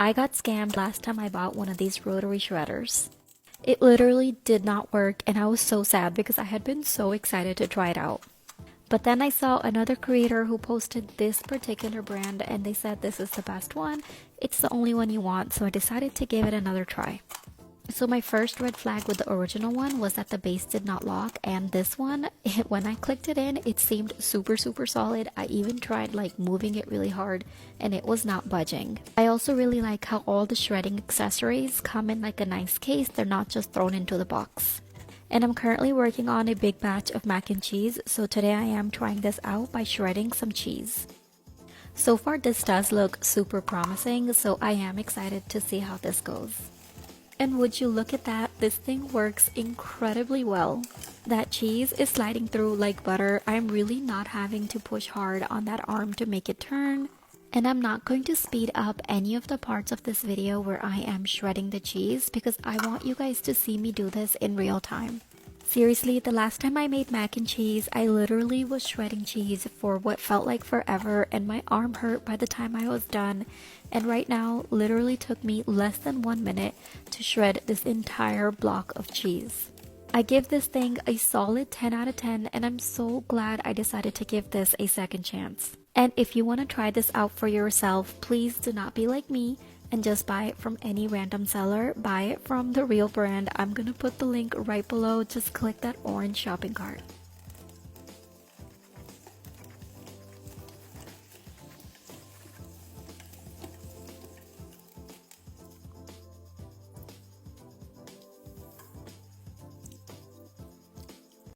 I got scammed last time I bought one of these rotary shredders. It literally did not work and I was so sad because I had been so excited to try it out. But then I saw another creator who posted this particular brand and they said this is the best one. It's the only one you want, so I decided to give it another try. So my first red flag with the original one was that the base did not lock, and this one, when I clicked it in, it seemed super solid. I even tried like moving it really hard and it was not budging. I also really like how all the shredding accessories come in like a nice case. They're not just thrown into the box. And I'm currently working on a big batch of mac and cheese, so today I am trying this out by shredding some cheese. So far this does look super promising, so I am excited to see how this goes. And would you look at that, this thing works incredibly well. That cheese is sliding through like butter. I'm really not having to push hard on that arm to make it turn. And I'm not going to speed up any of the parts of this video where I am shredding the cheese because I want you guys to see me do this in real time. Seriously, the last time I made mac and cheese, I literally was shredding cheese for what felt like forever and my arm hurt by the time I was done. And right now, literally took me less than 1 minute to shred this entire block of cheese. I give this thing a solid 10 out of 10 and I'm so glad I decided to give this a second chance. And if you want to try this out for yourself, please do not be like me and just buy it from any random seller. Buy it from the real brand. I'm gonna put the link right below. Just click that orange shopping cart.